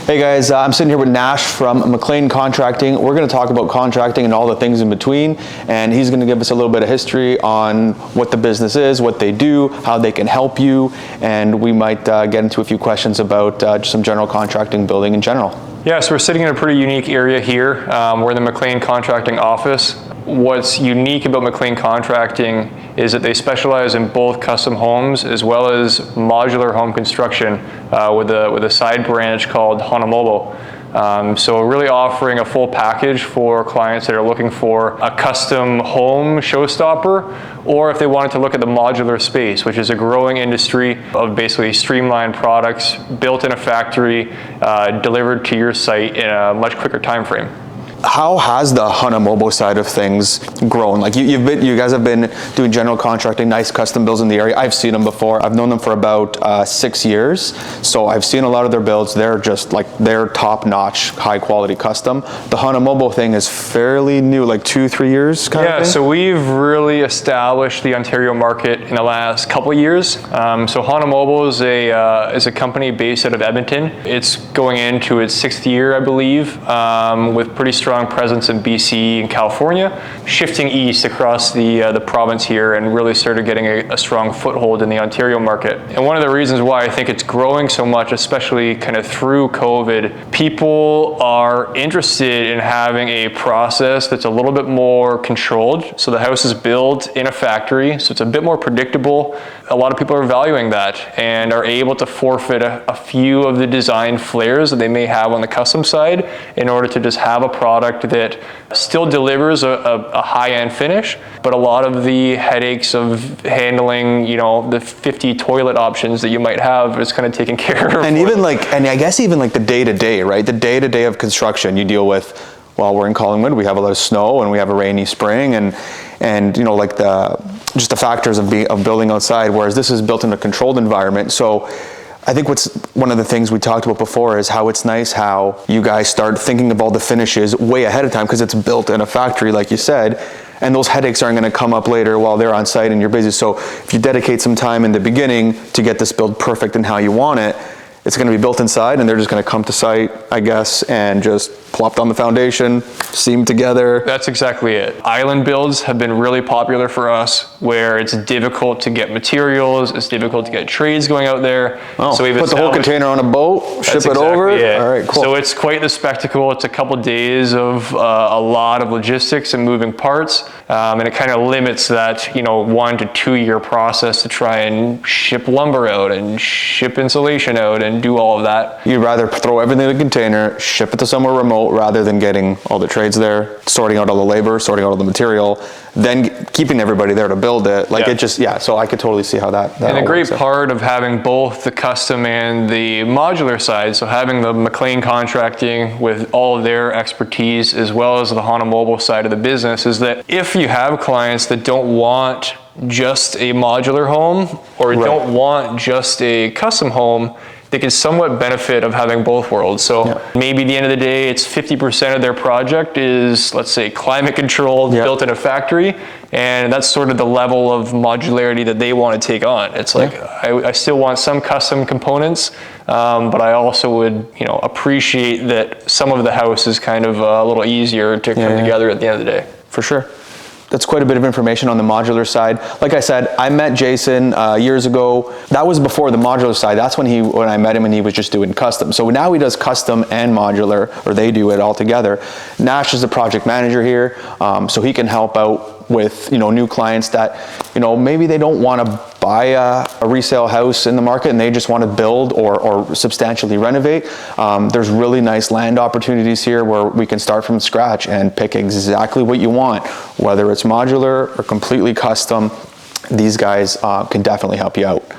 Hey guys, I'm sitting here with Nash from Mclean Contracting. We're going to talk about contracting and all the things in between, and he's going to give us a little bit of history on what the business is, what they do, how they can help you, and we might get into a few questions about just some general contracting, building in general. Yeah, so we're sitting in a pretty unique area here. We're in the Mclean Contracting office. What's unique about Mclean Contracting is that they specialize in both custom homes as well as modular home construction with a side branch called Honomobo. So really offering a full package for clients that are looking for a custom home showstopper, or if they wanted to look at the modular space, which is a growing industry of basically streamlined products built in a factory, delivered to your site in a much quicker time frame. How has the Honomobo side of things grown? Like you guys have been doing general contracting, nice custom builds in the area. I've seen them before. I've known them for about 6 years. So I've seen a lot of their builds. They're just like, they're top-notch, high-quality custom. The Honomobo thing is fairly new, like 2-3 years kind of thing? Yeah, so we've really established the Ontario market in the last couple of years. So Honomobo is a company based out of Edmonton. It's going into its 6th year, I believe, with pretty strong presence in BC and California, shifting east across the province here, and really started getting a strong foothold in the Ontario market. And one of the reasons why I think it's growing so much, especially kind of through COVID, people are interested in having a process that's a little bit more controlled. So the house is built in a factory, so it's a bit more predictable. A lot of people are valuing that and are able to forfeit a few of the design flares that they may have on the custom side in order to just have a product that still delivers a high-end finish, but a lot of the headaches of handling, you know, the 50 toilet options that you might have is kind of taken care of. And even like, and I guess even like the day-to-day, right? The day-to-day of construction you deal with. Well, we're in Collingwood, we have a lot of snow and we have a rainy spring, and you know, like just the factors of building outside, whereas this is built in a controlled environment. So I think one of the things we talked about before is how it's nice how you guys start thinking of all the finishes way ahead of time, because it's built in a factory, like you said, and those headaches aren't going to come up later while they're on site and you're busy. So if you dedicate some time in the beginning to get this build perfect and how you want it, it's going to be built inside, and they're just going to come to site, I guess, and just plop down the foundation, seam together. That's exactly it. Island builds have been really popular for us, where it's difficult to get materials, it's difficult to get trades going out there. Oh, so we've put the whole container on a boat, ship it over. All right, cool. So it's quite the spectacle. It's a couple days of a lot of logistics and moving parts, and it kind of limits that 1 to 2 year process to try and ship lumber out and ship insulation out and do all of that. You'd rather throw everything in the container, ship it to somewhere remote, rather than getting all the trades there, sorting out all the labor, sorting out all the material, then keeping everybody there to build it. Like, it just, yeah, so I could totally see how that and a great part of having both the custom and the modular side, so having the Mclean Contracting with all of their expertise as well as the Honomobo side of the business, is that if you have clients that don't want just a modular home or don't want just a custom home, they can somewhat benefit of having both worlds. So maybe at the end of the day, it's 50% of their project is, let's say, climate controlled, built in a factory, and that's sort of the level of modularity that they want to take on. It's like, I still want some custom components, but I also would, appreciate that some of the house is kind of a little easier to come together at the end of the day. For sure. That's quite a bit of information on the modular side. Like I said, I met Jason years ago. That was before the modular side. That's when I met him and he was just doing custom. So now he does custom and modular, or they do it all together. Nash is the project manager here, so he can help out with new clients that maybe they don't want to buy a resale house in the market and they just want to build or substantially renovate. There's really nice land opportunities here where we can start from scratch and pick exactly what you want, whether it's modular or completely custom. These guys can definitely help you out.